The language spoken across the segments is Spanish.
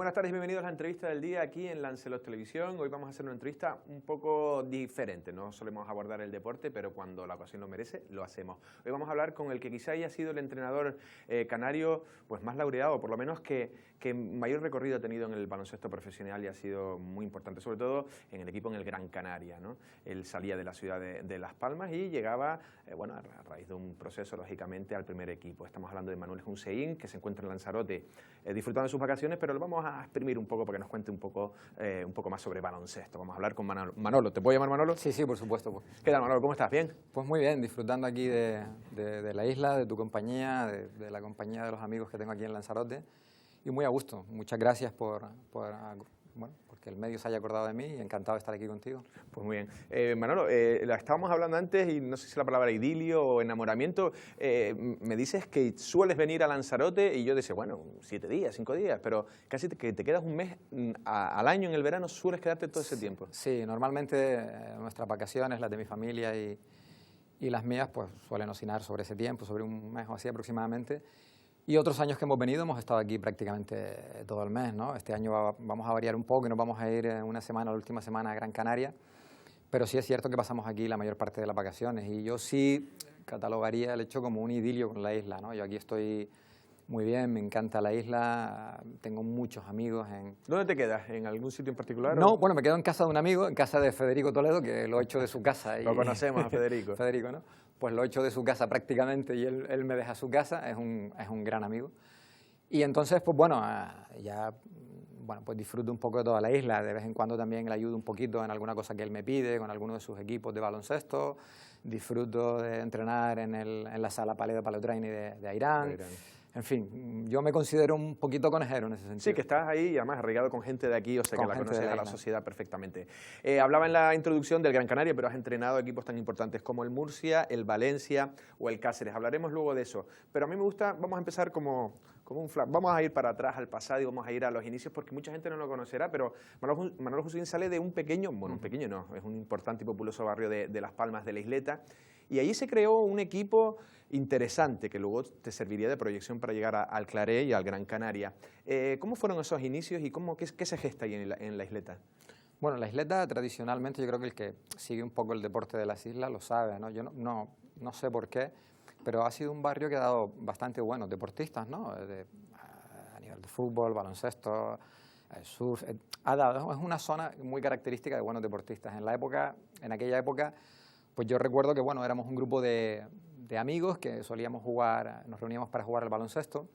buenas tardes y bienvenidos a la entrevista del día aquí en Lancelot Televisión. Hoy vamos a hacer una entrevista un poco diferente. No solemos abordar el deporte, pero cuando la ocasión lo merece, lo hacemos. Hoy vamos a hablar con el que quizá haya sido el entrenador canario pues más laureado, por lo menos que mayor recorrido ha tenido en el baloncesto profesional y ha sido muy importante, sobre todo en el equipo en el Gran Canaria, ¿no? Él salía de la ciudad de Las Palmas y llegaba, bueno, a raíz de un proceso, lógicamente, al primer equipo. Estamos hablando de Manuel Hussein, que se encuentra en Lanzarote disfrutando de sus vacaciones, pero lo vamos a exprimir un poco para que nos cuente un poco más sobre baloncesto. Vamos a hablar con Manolo. ¿Te puedo llamar Manolo? Sí, sí, por supuesto. Pues. ¿Qué tal, Manolo? ¿Cómo estás? ¿Bien? Pues muy bien, disfrutando aquí de la isla, de tu compañía, de la compañía de los amigos que tengo aquí en Lanzarote, y muy a gusto. Muchas gracias porque el medio se haya acordado de mí y encantado de estar aquí contigo. Pues muy bien. Manolo, estábamos hablando antes y no sé si la palabra idilio o enamoramiento, me dices que sueles venir a Lanzarote y yo decía, bueno, 7 días, 5 días, pero casi que te quedas un mes al año en el verano, sueles quedarte todo ese tiempo. Sí, normalmente nuestras vacaciones, las de mi familia y las mías, pues suelen oscilar sobre ese tiempo, sobre un mes o así aproximadamente. Y otros años que hemos venido hemos estado aquí prácticamente todo el mes, ¿no? Este año vamos a variar un poco y nos vamos a ir una semana, la última semana a Gran Canaria, pero sí es cierto que pasamos aquí la mayor parte de las vacaciones y yo sí catalogaría el hecho como un idilio con la isla, ¿no? Yo aquí estoy muy bien, me encanta la isla, tengo muchos amigos en... ¿Dónde te quedas? ¿En algún sitio en particular? No, bueno, me quedo en casa de un amigo, en casa de Federico Toledo, que lo he hecho de su casa. Lo conocemos a Federico. Federico, ¿no? Pues lo he hecho de su casa prácticamente y él me deja su casa, es un gran amigo. Y entonces, pues bueno, pues disfruto un poco de toda la isla, de vez en cuando también le ayudo un poquito en alguna cosa que él me pide, con alguno de sus equipos de baloncesto, disfruto de entrenar en la sala Paleo Paleotraini de Airán. En fin, yo me considero un poquito conejero en ese sentido. Sí, que estás ahí y además arraigado con gente de aquí, o sea que la conoces a la sociedad perfectamente. Hablaba en la introducción del Gran Canaria, pero has entrenado equipos tan importantes como el Murcia, el Valencia o el Cáceres. Hablaremos luego de eso. Pero a mí me gusta, vamos a empezar como un flash. Vamos a ir para atrás al pasado y vamos a ir a los inicios porque mucha gente no lo conocerá, pero Manolo Hussein sale de un pequeño, bueno, un pequeño no, es un importante y populoso barrio de Las Palmas de la Isleta. Y allí se creó un equipo interesante que luego te serviría de proyección para llegar al Claret y al Gran Canaria. ¿Cómo fueron esos inicios y qué se gesta ahí en la Isleta? Bueno, la Isleta tradicionalmente, yo creo que el que sigue un poco el deporte de las islas lo sabe, ¿no? Yo no sé por qué, pero ha sido un barrio que ha dado bastante buenos deportistas, ¿no? A nivel de fútbol, baloncesto, surf. Es una zona muy característica de buenos deportistas. En aquella época, pues yo recuerdo que, bueno, éramos un grupo de amigos que solíamos jugar, nos reuníamos para jugar al baloncesto.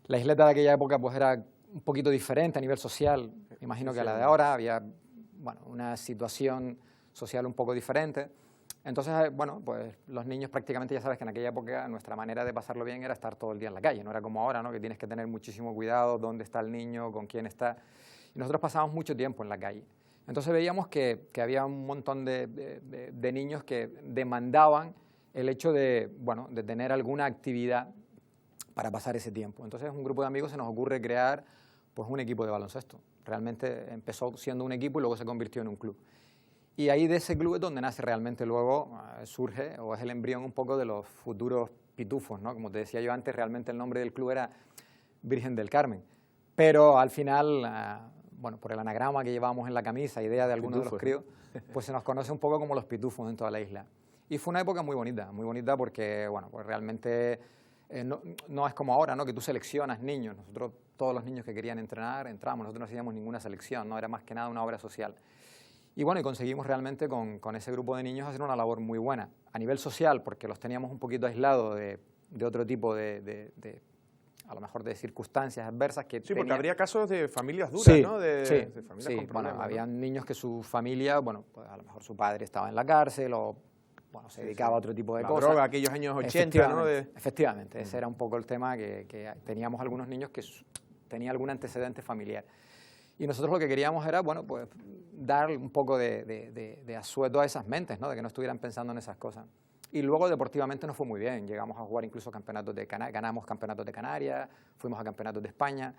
La Isleta de aquella época pues era un poquito diferente a nivel social, me imagino que a la de ahora, había, bueno, una situación social un poco diferente. Entonces, bueno, pues los niños prácticamente, ya sabes que en aquella época nuestra manera de pasarlo bien era estar todo el día en la calle, no era como ahora, ¿no? Que tienes que tener muchísimo cuidado, dónde está el niño, con quién está. Y nosotros pasábamos mucho tiempo en la calle. Entonces veíamos que había un montón de niños que demandaban el hecho de tener alguna actividad para pasar ese tiempo. Entonces un grupo de amigos se nos ocurre crear pues un equipo de baloncesto. Realmente empezó siendo un equipo y luego se convirtió en un club. Y ahí de ese club es donde nace realmente luego, surge o es el embrión un poco de los futuros pitufos, ¿no? Como te decía yo antes, realmente el nombre del club era Virgen del Carmen. Pero al final... por el anagrama que llevábamos en la camisa, idea de algunos de los críos, pues se nos conoce un poco como los pitufos en toda la isla. Y fue una época muy bonita porque, bueno, pues realmente no es como ahora, ¿no? Que tú seleccionas niños. Nosotros, todos los niños que querían entrenar, entramos. Nosotros no hacíamos ninguna selección, no era más que nada una obra social. Y bueno, y conseguimos realmente con ese grupo de niños hacer una labor muy buena. A nivel social, porque los teníamos un poquito aislados de otro tipo a lo mejor de circunstancias adversas que sí, porque habría casos de familias duras, sí, ¿no? De familias con problemas, bueno, ¿no? habían niños que su familia, bueno, pues a lo mejor su padre estaba en la cárcel o, bueno, se dedicaba a otro tipo de cosas. La droga, aquellos años 80, ¿no? Efectivamente, ese era un poco el tema, que teníamos algunos niños que tenían algún antecedente familiar. Y nosotros lo que queríamos era, bueno, pues dar un poco de asueto a esas mentes, ¿no? De que no estuvieran pensando en esas cosas. Y luego deportivamente nos fue muy bien, llegamos a jugar incluso campeonatos ganamos campeonatos de Canarias, fuimos a campeonatos de España.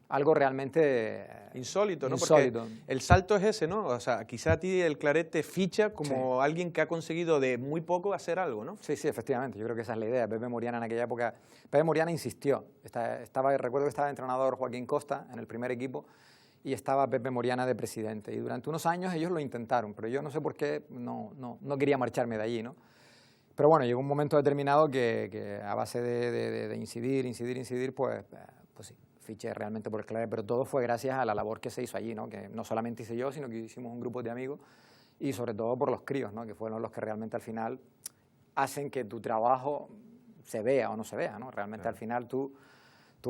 algo realmente insólito, ¿no? insólito. Porque el salto es ese, ¿no? O sea, quizá a ti el Claret te ficha como alguien que ha conseguido de muy poco hacer algo, ¿no? Sí, sí, efectivamente, yo creo que esa es la idea. Pepe Moriana en aquella época, Pepe Moriana insistió, recuerdo que estaba de entrenador Joaquín Costa en el primer equipo y estaba Pepe Moriana de presidente, y durante unos años ellos lo intentaron, pero yo no sé por qué no quería marcharme de allí, ¿no? Pero bueno, llegó un momento determinado que a base de incidir, pues sí, fiché realmente por el Claret, pero todo fue gracias a la labor que se hizo allí, ¿no? Que no solamente hice yo, sino que hicimos un grupo de amigos y sobre todo por los críos, ¿no? Que fueron los que realmente al final hacen que tu trabajo se vea o no se vea, ¿no? Realmente claro. Al final tú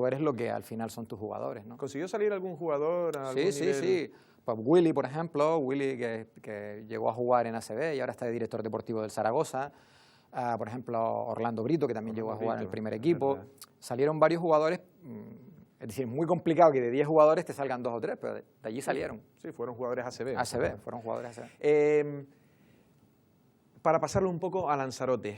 eres lo que al final son tus jugadores, ¿no? ¿Consiguió salir algún jugador a algún nivel? Sí. Pues Willy, por ejemplo, Willy que llegó a jugar en ACB y ahora está de director deportivo del Zaragoza. Por ejemplo, Orlando Brito, que también llegó a jugar en el primer equipo. Salieron varios jugadores, es decir, muy complicado que de 10 jugadores te salgan 2 o 3, pero de allí salieron. Sí, fueron jugadores ACB. Fueron jugadores ACB. Para pasarlo un poco a Lanzarote,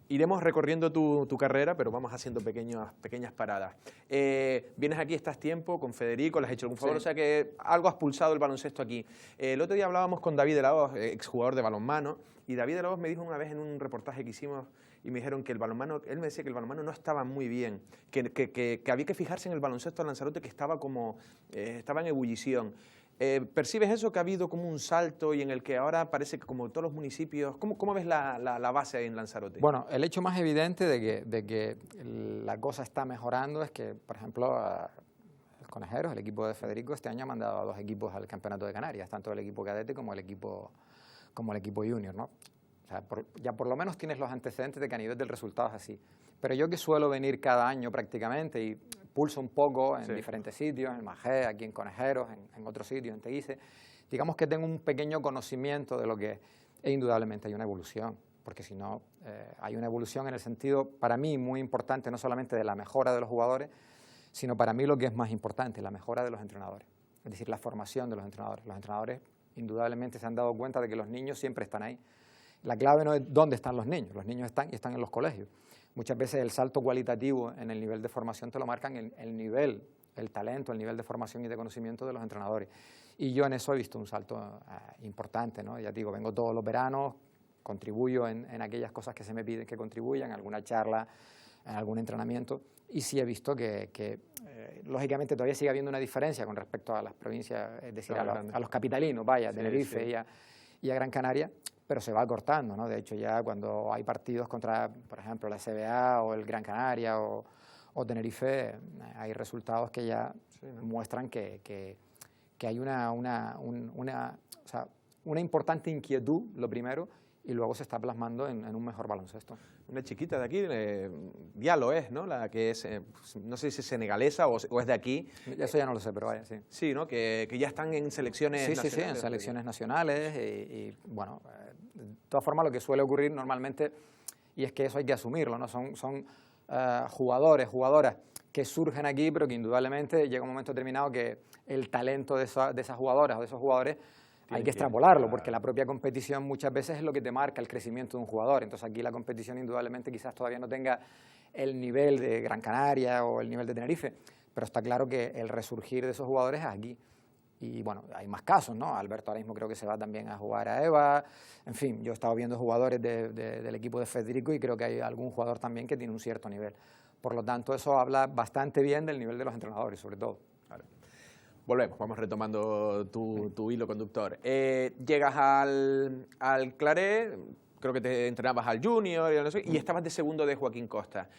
iremos recorriendo tu carrera, pero vamos haciendo pequeñas paradas. Vienes aquí, estás tiempo con Federico, le has hecho algún favor, o sea que algo has pulsado el baloncesto aquí. El otro día hablábamos con David de la Hoz, exjugador de balonmano, y David de la Hoz me dijo una vez en un reportaje que hicimos y me dijeron que el balonmano, él me decía que el balonmano no estaba muy bien, que había que fijarse en el baloncesto de Lanzarote, que estaba estaba en ebullición. ¿Percibes eso, que ha habido como un salto y en el que ahora parece que como todos los municipios, ¿cómo ves la base ahí en Lanzarote? Bueno, el hecho más evidente de que la cosa está mejorando es que, por ejemplo, los Conejeros, el equipo de Federico, este año ha mandado a 2 equipos al Campeonato de Canarias, tanto el equipo cadete como el equipo junior, ¿no? O sea, ya por lo menos tienes los antecedentes de que a nivel del resultado es así. Pero yo que suelo venir cada año prácticamente y pulso un poco en diferentes sitios, en Magé, aquí en Conejeros, en otros sitios, en Teguise, digamos que tengo un pequeño conocimiento de lo que es, indudablemente hay una evolución, porque si no, hay una evolución en el sentido, para mí, muy importante, no solamente de la mejora de los jugadores, sino para mí lo que es más importante, la mejora de los entrenadores, es decir, la formación de los entrenadores. Los entrenadores indudablemente se han dado cuenta de que los niños siempre están ahí. La clave no es dónde están los niños están en los colegios. Muchas veces el salto cualitativo en el nivel de formación te lo marcan el nivel, el talento, el nivel de formación y de conocimiento de los entrenadores. Y yo en eso he visto un salto importante, ¿no? Ya te digo, vengo todos los veranos, contribuyo en aquellas cosas que se me piden que contribuyan, en alguna charla, en algún entrenamiento, y sí he visto que lógicamente todavía sigue habiendo una diferencia con respecto a las provincias, es decir, a los capitalinos, Tenerife y a Gran Canaria, pero se va acortando, ¿no? De hecho, ya cuando hay partidos contra, por ejemplo, la CBA o el Gran Canaria o Tenerife, hay resultados que ya muestran que hay una importante inquietud, lo primero, y luego se está plasmando en un mejor baloncesto. Una chiquita de aquí, Diallo es, ¿no? La que es, no sé si es senegalesa o es de aquí. Eso ya no lo sé, pero vaya, sí. Sí, ¿no? Que ya están en selecciones nacionales. Sí, en selecciones nacionales y bueno, de todas formas lo que suele ocurrir normalmente, y es que eso hay que asumirlo, ¿no? Son jugadores, jugadoras que surgen aquí, pero que indudablemente llega un momento determinado que el talento de esas jugadoras o de esos jugadores hay que extrapolarlo, porque la propia competición muchas veces es lo que te marca el crecimiento de un jugador. Entonces aquí la competición indudablemente quizás todavía no tenga el nivel de Gran Canaria o el nivel de Tenerife, pero está claro que el resurgir de esos jugadores es aquí. Y bueno, hay más casos, ¿no? Alberto ahora mismo creo que se va también a jugar a EVA. En fin, yo he estado viendo jugadores del equipo de Federico y creo que hay algún jugador también que tiene un cierto nivel. Por lo tanto, eso habla bastante bien del nivel de los entrenadores, sobre todo. Vale. Volvemos, vamos retomando tu hilo conductor. Llegas al Claret, creo que te entrenabas al Junior y estabas de segundo de Joaquín Costa.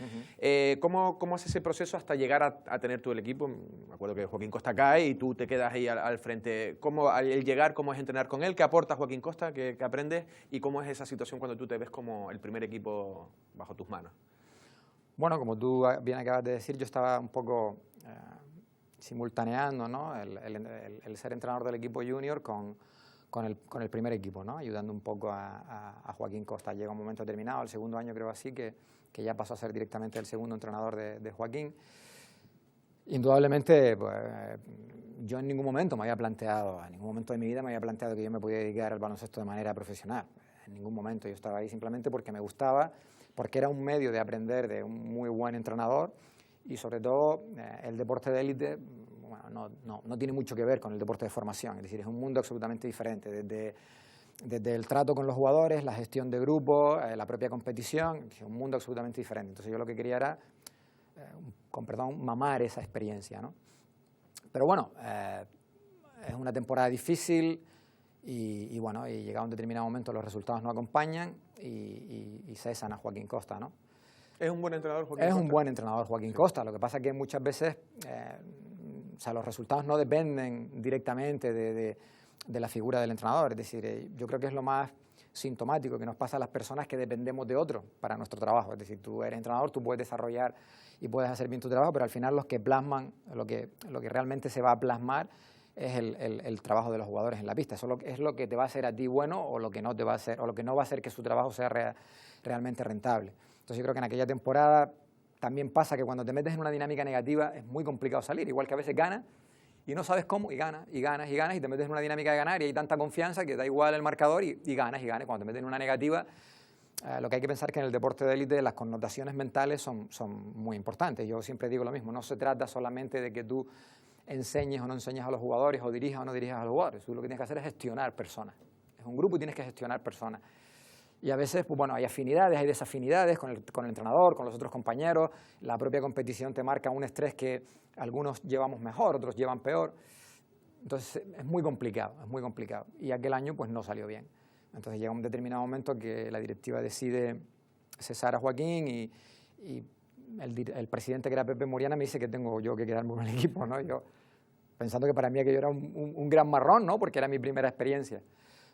¿Cómo es ese proceso hasta llegar a tener tú el equipo? Me acuerdo que Joaquín Costa cae y tú te quedas ahí al frente. Al llegar, ¿cómo es entrenar con él? ¿Qué aporta Joaquín Costa? ¿Qué aprendes? ¿Y cómo es esa situación cuando tú te ves como el primer equipo bajo tus manos? Bueno, como tú bien acabas de decir, yo estaba un poco simultaneando, ¿no? el ser entrenador del equipo junior con el primer equipo, ¿no? Ayudando un poco a Joaquín Costa. Llega un momento determinado, el segundo año creo así, que ya pasó a ser directamente el segundo entrenador de Joaquín. Indudablemente, pues, yo en ningún momento en ningún momento de mi vida me había planteado que yo me podía dedicar al baloncesto de manera profesional. En ningún momento. Yo estaba ahí simplemente porque me gustaba, porque era un medio de aprender de un muy buen entrenador y sobre todo el deporte de élite bueno, no tiene mucho que ver con el deporte de formación, es decir, es un mundo absolutamente diferente, desde el trato con los jugadores, la gestión de grupos, la propia competición, es un mundo absolutamente diferente. Entonces yo lo que quería era, con perdón, mamar esa experiencia, ¿no? Pero bueno, es una temporada difícil y bueno, y llegado a un determinado momento los resultados no acompañan y cesan a Joaquín Costa, ¿no? ¿Es un buen entrenador Joaquín Costa? Es un buen entrenador Joaquín Costa, lo que pasa es que muchas veces o sea, los resultados no dependen directamente de la figura del entrenador, es decir, yo creo que es lo más sintomático que nos pasa a las personas que dependemos de otros para nuestro trabajo, es decir, tú eres entrenador, tú puedes desarrollar y puedes hacer bien tu trabajo, pero al final los que plasman, lo que realmente se va a plasmar es el trabajo de los jugadores en la pista, eso es lo que te va a hacer a ti bueno o lo que no te va a hacer, o lo que no va a hacer que su trabajo sea realmente rentable. Entonces yo creo que en aquella temporada también pasa que cuando te metes en una dinámica negativa es muy complicado salir, igual que a veces ganas y no sabes cómo y ganas y ganas y ganas y te metes en una dinámica de ganar y hay tanta confianza que da igual el marcador y ganas y ganas. Cuando te metes en una negativa, lo que hay que pensar es que en el deporte de élite las connotaciones mentales son muy importantes. Yo siempre digo lo mismo, no se trata solamente de que tú enseñes o no enseñes a los jugadores o dirijas o no dirijas a los jugadores. Tú lo que tienes que hacer es gestionar personas. Es un grupo y tienes que gestionar personas. Y a veces, pues bueno, hay afinidades, hay desafinidades con el entrenador, con los otros compañeros. La propia competición te marca un estrés que algunos llevamos mejor, otros llevan peor. Entonces es muy complicado, es muy complicado. Y aquel año pues no salió bien. Entonces llega un determinado momento que la directiva decide cesar a Joaquín y el presidente, que era Pepe Moriana, me dice que tengo yo que quedarme con el equipo, ¿no? Yo, pensando que para mí aquello era un gran marrón, ¿no? Porque era mi primera experiencia.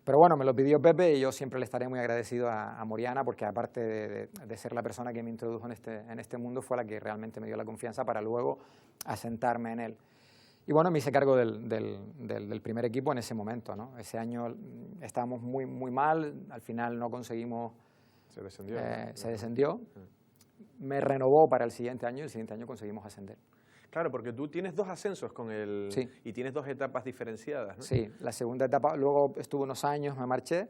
Pero bueno, me lo pidió Pepe y yo siempre le estaré muy agradecido a Moriana porque aparte de ser la persona que me introdujo en este mundo, fue la que realmente me dio la confianza para luego asentarme en él. Y bueno, me hice cargo del primer equipo en ese momento, ¿no? Ese año estábamos muy mal, al final no conseguimos... Se descendió. Se descendió. Me renovó para el siguiente año y el siguiente año conseguimos ascender. Claro, porque tú tienes 2 ascensos con el... Sí. Y tienes 2 etapas diferenciadas, ¿no? Sí, la segunda etapa, luego estuve unos años, me marché,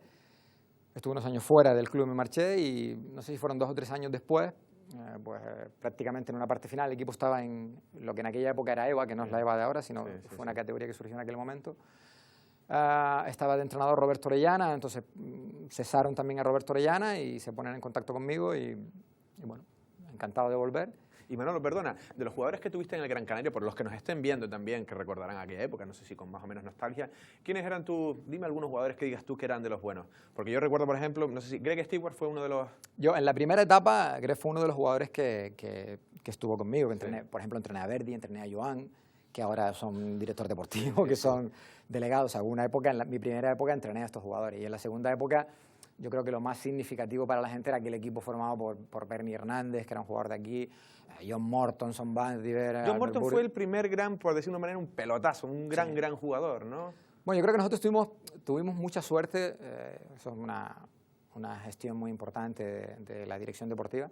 estuve unos años fuera del club, me marché y no sé si fueron 2 o 3 años después, pues prácticamente en una parte final el equipo estaba en lo que en aquella época era EVA, que no es la EVA de ahora, sino fue una categoría que surgió en aquel momento. Estaba de entrenador Roberto Orellana, entonces cesaron también a Roberto Orellana y se ponen en contacto conmigo y bueno, encantado de volver. Y Manolo, perdona, de los jugadores que tuviste en el Gran Canaria, por los que nos estén viendo también, que recordarán aquella época, no sé si con más o menos nostalgia, ¿quiénes eran dime algunos jugadores que digas tú que eran de los buenos? Porque yo recuerdo, por ejemplo, no sé si Greg Stewart fue uno de los... Yo, en la primera etapa, Greg fue uno de los jugadores que estuvo conmigo, que entrené, por ejemplo, entrené a Verdi, entrené a Joan, que ahora son director deportivo, que son delegados. En alguna época, mi primera época, entrené a estos jugadores. Y en la segunda época, yo creo que lo más significativo para la gente era que el equipo formado por Bernie Hernández, que era un jugador de aquí, John Morton, Son Van Diver... John Morton fue el primer gran, por decirlo de una manera, un pelotazo, un gran jugador, ¿no? Bueno, yo creo que nosotros tuvimos mucha suerte, eso es una gestión muy importante de la dirección deportiva,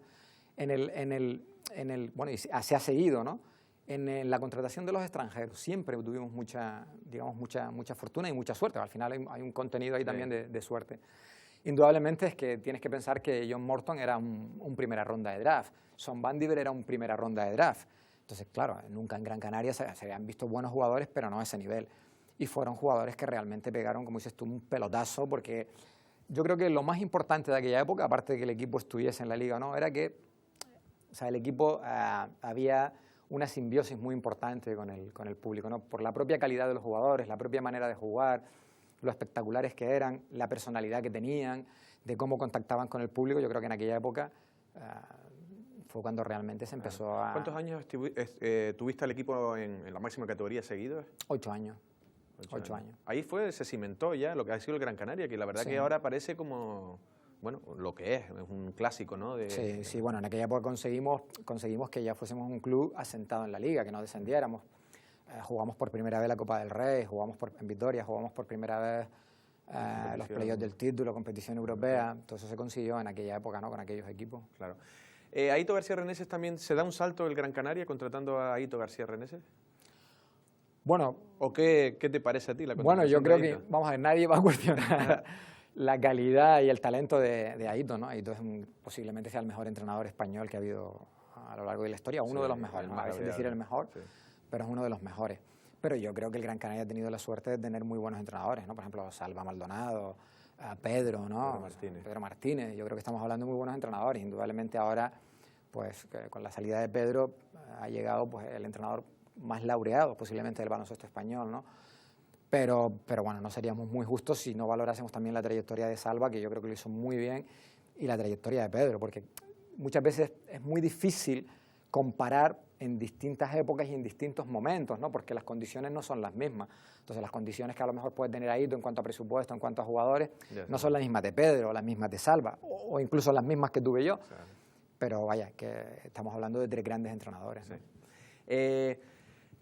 bueno, y se ha seguido, ¿no? En la contratación de los extranjeros siempre tuvimos mucha fortuna y mucha suerte. Al final hay un contenido ahí también de suerte. Indudablemente es que tienes que pensar que John Morton era un primera ronda de draft, Son Van Diver era un primera ronda de draft. Entonces, claro, nunca en Gran Canaria se habían visto buenos jugadores, pero no a ese nivel. Y fueron jugadores que realmente pegaron, como dices tú, un pelotazo, porque yo creo que lo más importante de aquella época, aparte de que el equipo estuviese en la liga, ¿no?, era que, o sea, el equipo había una simbiosis muy importante con el público, ¿no? Por la propia calidad de los jugadores, la propia manera de jugar, lo espectaculares que eran, la personalidad que tenían, de cómo contactaban con el público. Yo creo que en aquella época fue cuando realmente se empezó a... ¿Cuántos años tuviste al equipo en la máxima categoría seguidos? 8 años. 8 años. Ahí se cimentó ya lo que ha sido el Gran Canaria, que la verdad que ahora parece como... Bueno, lo que es un clásico, ¿no? Sí, bueno, en aquella época conseguimos que ya fuésemos un club asentado en la liga, que no descendiéramos. Jugamos por primera vez la Copa del Rey, en Vitoria, jugamos por primera vez los playoffs del título, competición europea. Todo eso se consiguió en aquella época, ¿no?, con aquellos equipos. Claro. ¿Aito García Reneses también se da un salto el Gran Canaria contratando a Aito García Reneses? Bueno... ¿O qué te parece a ti la contratación? Bueno, yo creo que, vamos a ver, nadie va a cuestionar la calidad y el talento de Aito, ¿no? Aito posiblemente sea el mejor entrenador español que ha a lo largo de la historia, uno de los mejores, a veces decir el mejor, pero es uno de los mejores. Pero yo creo que el Gran Canaria ha tenido la suerte de tener muy buenos entrenadores, ¿no? Por ejemplo, Salva Maldonado, Pedro, ¿no? Pedro Martínez. Yo creo que estamos hablando de muy buenos entrenadores. Indudablemente ahora, pues con la salida de Pedro, ha llegado pues el entrenador más laureado posiblemente del baloncesto español, ¿no? Pero bueno, no seríamos muy justos si no valorásemos también la trayectoria de Salva, que yo creo que lo hizo muy bien, y la trayectoria de Pedro, porque muchas veces es muy difícil comparar en distintas épocas y en distintos momentos, ¿no? Porque las condiciones no son las mismas. Entonces, las condiciones que a lo mejor puede tener Aito en cuanto a presupuesto, en cuanto a jugadores, no son las mismas de Pedro, las mismas de Salva, o incluso las mismas que tuve yo. Claro. Pero vaya, que estamos hablando de 3 grandes entrenadores, ¿no?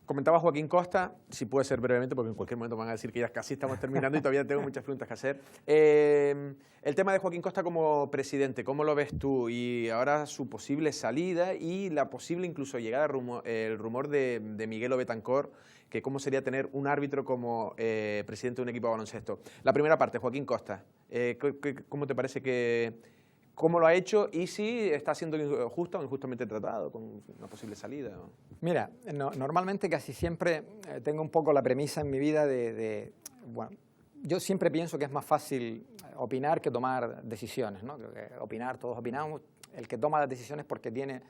Comentaba Joaquín Costa, si puede ser brevemente, porque en cualquier momento van a decir que ya casi estamos terminando y todavía tengo muchas preguntas que hacer. El tema de Joaquín Costa como presidente, ¿cómo lo ves tú? Y ahora su posible salida y la posible incluso llegada, el rumor de Miguel Betancor, que cómo sería tener un árbitro como presidente de un equipo de baloncesto. La primera parte, Joaquín Costa, ¿cómo te parece que... ¿Cómo lo ha hecho y si está siendo justo o injustamente tratado con una posible salida? Mira, normalmente casi siempre tengo un poco la premisa en mi vida bueno, yo siempre pienso que es más fácil opinar que tomar decisiones, ¿no? Creo que opinar, todos opinamos. El que toma las decisiones porque tiene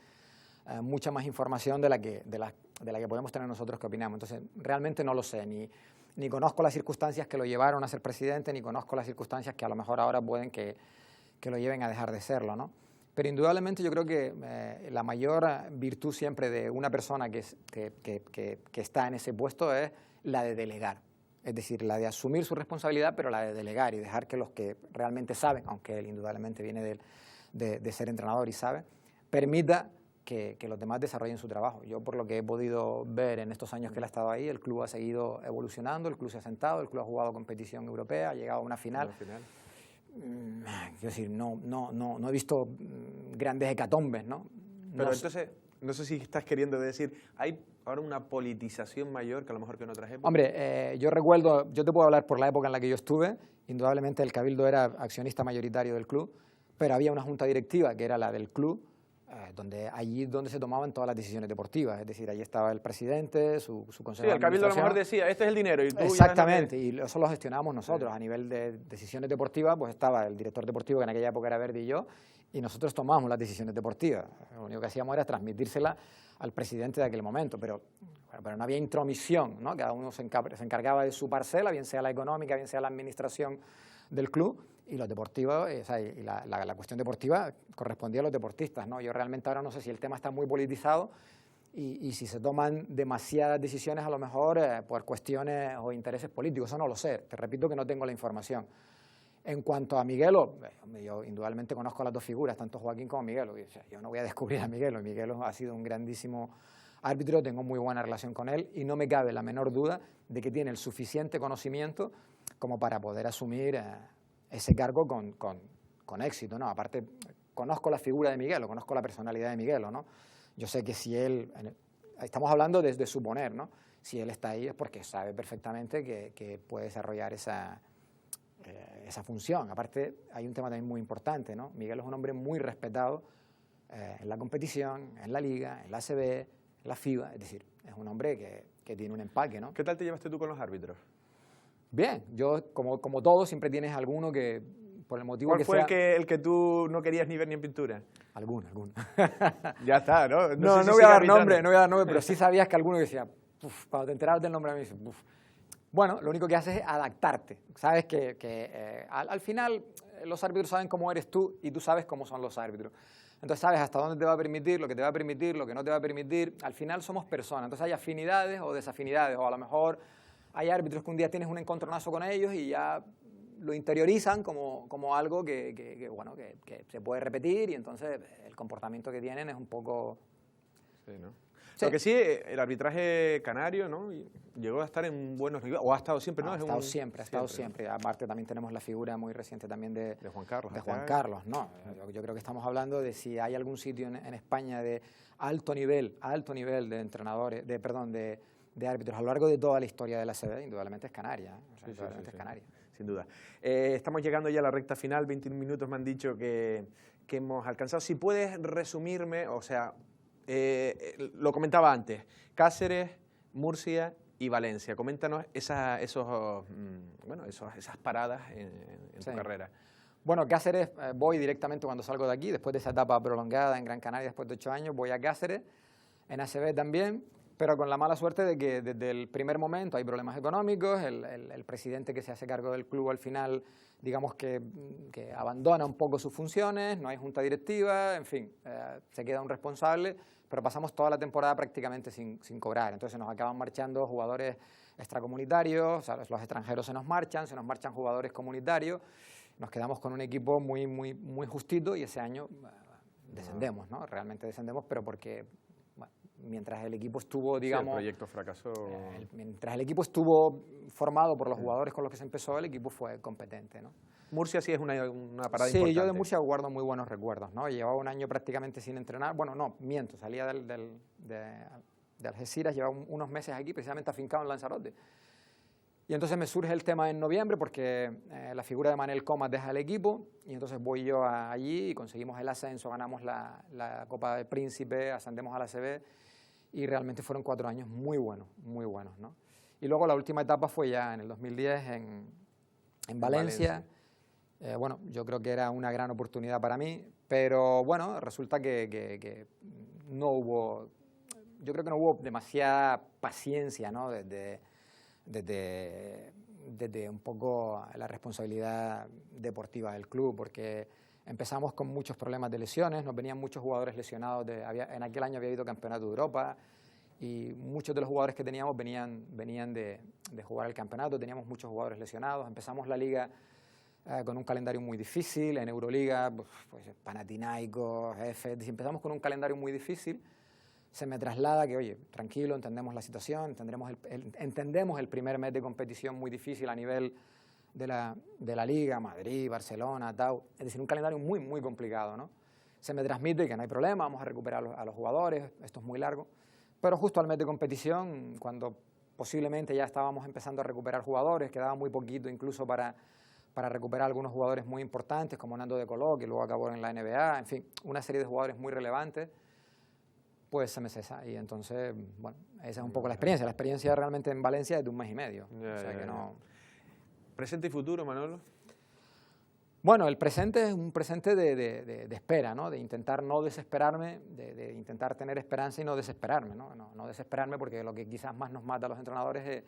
mucha más información de la que podemos tener nosotros que opinamos. Entonces, realmente no lo sé, ni conozco las circunstancias que lo llevaron a ser presidente, ni conozco las circunstancias que a lo mejor ahora pueden que lo lleven a dejar de serlo, ¿no? Pero indudablemente yo creo que la mayor virtud siempre de una persona que está en ese puesto es la de delegar. Es decir, la de asumir su responsabilidad, pero la de delegar y dejar que los que realmente saben, aunque él indudablemente viene de ser entrenador y sabe, permita que los demás desarrollen su trabajo. Yo, por lo que he podido ver en estos años que él ha estado ahí, el club ha seguido evolucionando, el club se ha sentado, el club ha jugado competición europea, ha llegado a una final. Quiero decir, no he visto grandes hecatombes, ¿no? Pero entonces, no sé si estás queriendo decir, hay ahora una politización mayor que a lo mejor que en otras épocas. Hombre, yo recuerdo, yo te puedo hablar por la época en la que yo estuve, indudablemente el Cabildo era accionista mayoritario del club, pero había una junta directiva que era la del club, allí donde se tomaban todas las decisiones deportivas, es decir, allí estaba el presidente, su consejo de administración. Sí, el Cabildo a lo mejor decía, este es el dinero. Y tú exactamente, y eso lo gestionábamos nosotros. A nivel de decisiones deportivas, pues estaba el director deportivo, que en aquella época era Verdi y yo, y nosotros tomábamos las decisiones deportivas. Lo único que hacíamos era transmitírselas al presidente de aquel momento, pero no había intromisión, ¿no? Cada uno se encargaba de su parcela, bien sea la económica, bien sea la administración del club, y los deportivos, y la cuestión deportiva correspondía a los deportistas, ¿no? Yo realmente ahora no sé si el tema está muy politizado y si se toman demasiadas decisiones a lo mejor por cuestiones o intereses políticos, eso no lo sé, te repito que no tengo la información. En cuanto a Miguelo, yo indudablemente conozco a las dos figuras, tanto Joaquín como Miguelo, yo no voy a descubrir a Miguelo, Miguelo ha sido un grandísimo árbitro, tengo muy buena relación con él y no me cabe la menor duda de que tiene el suficiente conocimiento como para poder asumir ese cargo con éxito, ¿no? Aparte, conozco la figura de Miguelo, conozco la personalidad de Miguelo, ¿no? Yo sé que si él, estamos hablando desde suponer, ¿no? Si él está ahí es porque sabe perfectamente que puede desarrollar esa función. Aparte, hay un tema también muy importante, ¿no? Miguel es un hombre muy respetado en la competición, en la Liga, en la ACB, en la FIBA, es decir, es un hombre que tiene un empaque, ¿no? ¿Qué tal te llevaste tú con los árbitros? Bien, yo como todos siempre tienes alguno que por el motivo que sea... ¿Cuál fue el que tú no querías ni ver ni en pintura? Alguno. Ya está, ¿no? No voy a dar nombre, pero sí sabías que alguno decía, cuando te enterabas del nombre a mí dices, Bueno, lo único que haces es adaptarte. Sabes que al final los árbitros saben cómo eres tú y tú sabes cómo son los árbitros. Entonces sabes hasta dónde te va a permitir, lo que te va a permitir, lo que no te va a permitir. Al final somos personas, entonces hay afinidades o desafinidades, o a lo mejor hay árbitros que un día tienes un encontronazo con ellos y ya lo interiorizan como algo que se puede repetir y entonces el comportamiento que tienen es un poco... Sí, ¿no? Sí. Lo que sí, el arbitraje canario, ¿no? Llegó a estar en buenos niveles, o ha estado siempre, ¿no? Ha estado siempre. ¿No? Aparte también tenemos la figura muy reciente también de Juan Carlos. ¿no? Yo creo que estamos hablando de si hay algún sitio en España de alto nivel de entrenadores, de árbitros a lo largo de toda la historia de la ACB, indudablemente es Canarias. Es Canarias. Sin duda. Estamos llegando ya a la recta final, 21 minutos me han dicho que hemos alcanzado. Si puedes resumirme, o sea, Lo comentaba antes, Cáceres, Murcia y Valencia. Coméntanos esas paradas en tu carrera. Bueno, Cáceres, voy directamente cuando salgo de aquí, después de esa etapa prolongada en Gran Canaria, después de 8 años, voy a Cáceres, en ACB también, pero con la mala suerte de que desde el primer momento hay problemas económicos, el presidente que se hace cargo del club al final, digamos que abandona un poco sus funciones, no hay junta directiva, en fin, se queda un responsable, pero pasamos toda la temporada prácticamente sin cobrar, entonces nos acaban marchando jugadores extracomunitarios, o sea, los extranjeros se nos marchan jugadores comunitarios, nos quedamos con un equipo muy justito y ese año descendemos, ¿no? Realmente descendemos, pero porque mientras el equipo estuvo, digamos... Sí, el proyecto fracasó. Mientras el equipo estuvo formado por los jugadores con los que se empezó, el equipo fue competente, ¿no? Murcia sí es una parada sí, importante. Yo de Murcia guardo muy buenos recuerdos, ¿no? Llevaba un año prácticamente sin entrenar. Bueno, no, miento, salía de Algeciras, llevaba unos meses aquí, precisamente afincado en Lanzarote. Y entonces me surge el tema en noviembre porque la figura de Manel Comas deja el equipo y entonces voy yo allí y conseguimos el ascenso, ganamos la Copa del Príncipe, ascendemos a la ACB y realmente fueron 4 años muy buenos, ¿no? Y luego la última etapa fue ya en el 2010 en Valencia. Bueno, yo creo que era una gran oportunidad para mí, pero bueno, resulta que no hubo, yo creo que no hubo demasiada paciencia, ¿no? Desde un poco la responsabilidad deportiva del club, porque empezamos con muchos problemas de lesiones, nos venían muchos jugadores lesionados, en aquel año había habido Campeonato de Europa y muchos de los jugadores que teníamos venían de jugar el campeonato, teníamos muchos jugadores lesionados, empezamos la liga con un calendario muy difícil, en Euroliga, pues Panathinaikos, Efes, empezamos con un calendario muy difícil. Se me traslada que, oye, tranquilo, entendemos la situación, entendemos el primer mes de competición muy difícil a nivel de la Liga, Madrid, Barcelona, Tau, es decir, un calendario muy complicado, ¿no? Se me transmite que no hay problema, vamos a recuperar a los jugadores, esto es muy largo, pero justo al mes de competición, cuando posiblemente ya estábamos empezando a recuperar jugadores, quedaba muy poquito incluso para recuperar algunos jugadores muy importantes, como Nando de Colo, que luego acabó en la NBA, en fin, una serie de jugadores muy relevantes, pues se me cesa. Y entonces, bueno, esa es un poco la experiencia. La experiencia realmente en Valencia es de 1 mes y medio. O sea que no... ¿Presente y futuro, Manolo? Bueno, el presente es un presente de espera, ¿no? De intentar no desesperarme, de intentar tener esperanza y no desesperarme, ¿no? No desesperarme porque lo que quizás más nos mata a los entrenadores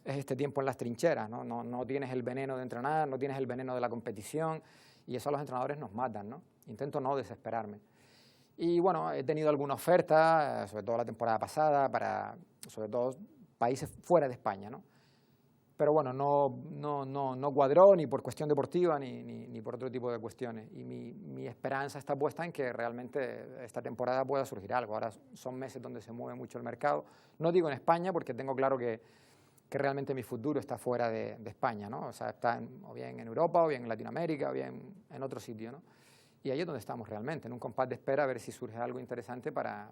es este tiempo en las trincheras, ¿no? No tienes el veneno de entrenar, no tienes el veneno de la competición y eso a los entrenadores nos matan, ¿no? Intento no desesperarme. Y bueno, he tenido alguna oferta, sobre todo la temporada pasada, para sobre todo países fuera de España, ¿no? Pero bueno, no cuadró ni por cuestión deportiva ni por otro tipo de cuestiones. Y mi esperanza está puesta en que realmente esta temporada pueda surgir algo. Ahora son meses donde se mueve mucho el mercado. No digo en España porque tengo claro que realmente mi futuro está fuera de España, ¿no? O sea, está o bien en Europa, o bien en Latinoamérica, o bien en otro sitio, ¿no? Y ahí es donde estamos realmente, en un compás de espera a ver si surge algo interesante para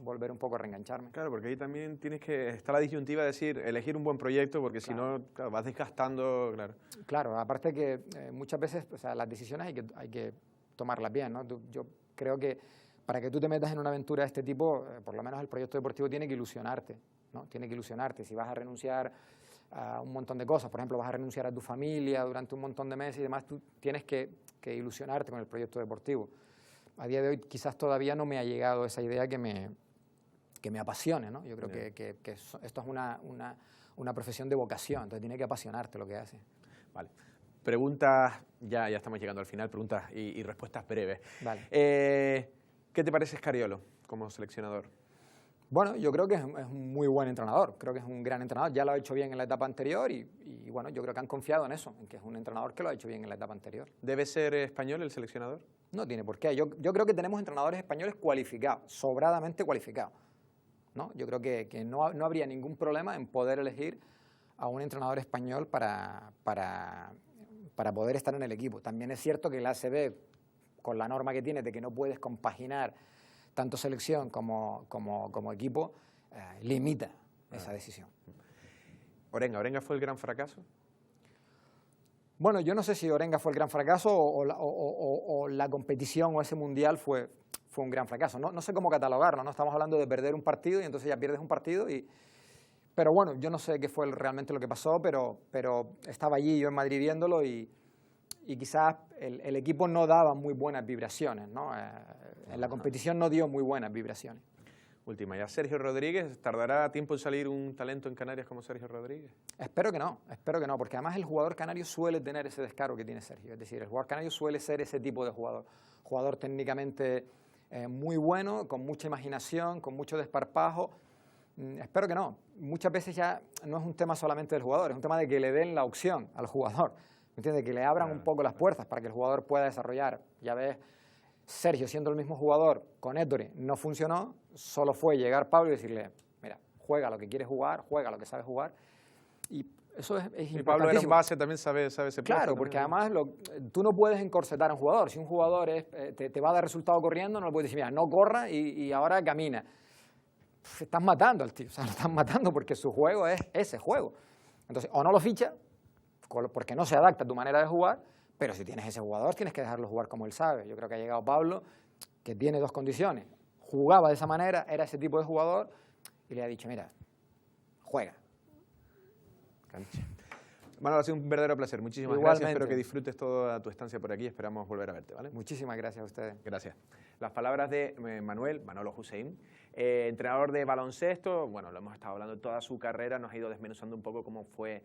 volver un poco a reengancharme. Claro, porque ahí también está la disyuntiva de decir, elegir un buen proyecto, porque claro. Si no, claro, vas desgastando, claro. Claro, aparte que muchas veces, o sea, las decisiones hay que tomarlas bien, ¿no? Yo creo que para que tú te metas en una aventura de este tipo, por lo menos el proyecto deportivo tiene que ilusionarte, ¿no? Tiene que ilusionarte. Si vas a renunciar a un montón de cosas, por ejemplo, vas a renunciar a tu familia durante un montón de meses y demás, tú tienes que ilusionarte con el proyecto deportivo. A día de hoy quizás todavía no me ha llegado esa idea que me apasione, ¿no? Yo creo que esto es una profesión de vocación, entonces tiene que apasionarte lo que haces. Vale. Preguntas, ya estamos llegando al final, preguntas y respuestas breves. Vale. ¿Qué te parece Scariolo como seleccionador? Bueno, yo creo que es un muy buen entrenador, creo que es un gran entrenador, ya lo ha hecho bien en la etapa anterior y bueno, yo creo que han confiado en eso, en que es un entrenador que lo ha hecho bien en la etapa anterior. ¿Debe ser español el seleccionador? No tiene por qué, yo creo que tenemos entrenadores españoles cualificados, sobradamente cualificados, ¿no? Yo creo que no habría ningún problema en poder elegir a un entrenador español para poder estar en el equipo. También es cierto que el ACB, con la norma que tiene de que no puedes compaginar tanto selección como equipo, limita esa decisión. ¿Orenga fue el gran fracaso? Bueno, yo no sé si Orenga fue el gran fracaso o la competición o ese mundial fue fue un gran fracaso. No sé cómo catalogarlo, ¿no? Estamos hablando de perder un partido y entonces ya pierdes un partido pero bueno, yo no sé qué fue realmente lo que pasó, pero estaba allí yo en Madrid viéndolo y quizás el equipo no daba muy buenas vibraciones, ¿no? En la competición no dio muy buenas vibraciones. Última, ¿ya Sergio Rodríguez? ¿Tardará tiempo en salir un talento en Canarias como Sergio Rodríguez? Espero que no, porque además el jugador canario suele tener ese descaro que tiene Sergio. Es decir, el jugador canario suele ser ese tipo de jugador técnicamente muy bueno, con mucha imaginación, con mucho desparpajo. Espero que no. Muchas veces ya no es un tema solamente del jugador, es un tema de que le den la opción al jugador. ¿Me entiendes? Que le abran un poco las puertas para que el jugador pueda desarrollar. Ya ves, Sergio siendo el mismo jugador con Héctor no funcionó, solo fue llegar Pablo y decirle, mira, juega lo que quieres jugar, juega lo que sabes jugar. Y eso es importantísimo. Y Pablo era un base, también sabe ese puesto. Claro, porque además tú no puedes encorsetar a un jugador. Si un jugador te va a dar resultado corriendo, no le puedes decir, mira, no corra y ahora camina. Estás matando al tío, o sea, lo estás matando porque su juego es ese juego. Entonces, o no lo ficha, porque no se adapta a tu manera de jugar, pero si tienes ese jugador, tienes que dejarlo jugar como él sabe. Yo creo que ha llegado Pablo, que tiene dos condiciones. Jugaba de esa manera, era ese tipo de jugador, y le ha dicho, mira, juega. Cancha. Bueno, ha sido un verdadero placer. Muchísimas gracias. Espero que disfrutes toda tu estancia por aquí. Esperamos volver a verte, ¿vale? Muchísimas gracias a ustedes. Gracias. Las palabras de Manolo Hussein, entrenador de baloncesto. Bueno, lo hemos estado hablando toda su carrera, nos ha ido desmenuzando un poco cómo fue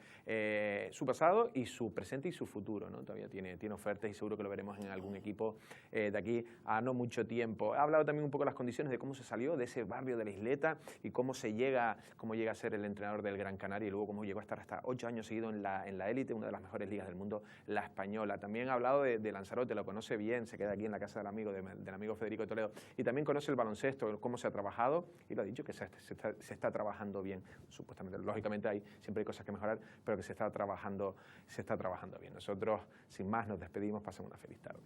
su pasado y su presente y su futuro, ¿no? Todavía tiene ofertas y seguro que lo veremos en algún equipo de aquí a no mucho tiempo. Ha hablado también un poco de las condiciones de cómo se salió de ese barrio de la Isleta y cómo llega a ser el entrenador del Gran Canaria y luego cómo llegó a estar hasta 8 años seguidos en la élite, una de las mejores ligas del mundo, la española. También ha hablado de Lanzarote, lo conoce bien, se queda aquí en la casa del amigo Federico de Toledo, y también conoce el baloncesto, cómo se ha trabajado, y lo ha dicho que se está trabajando bien, supuestamente. Lógicamente siempre hay cosas que mejorar, pero que se está trabajando bien. Nosotros, sin más, nos despedimos, pasen una feliz tarde.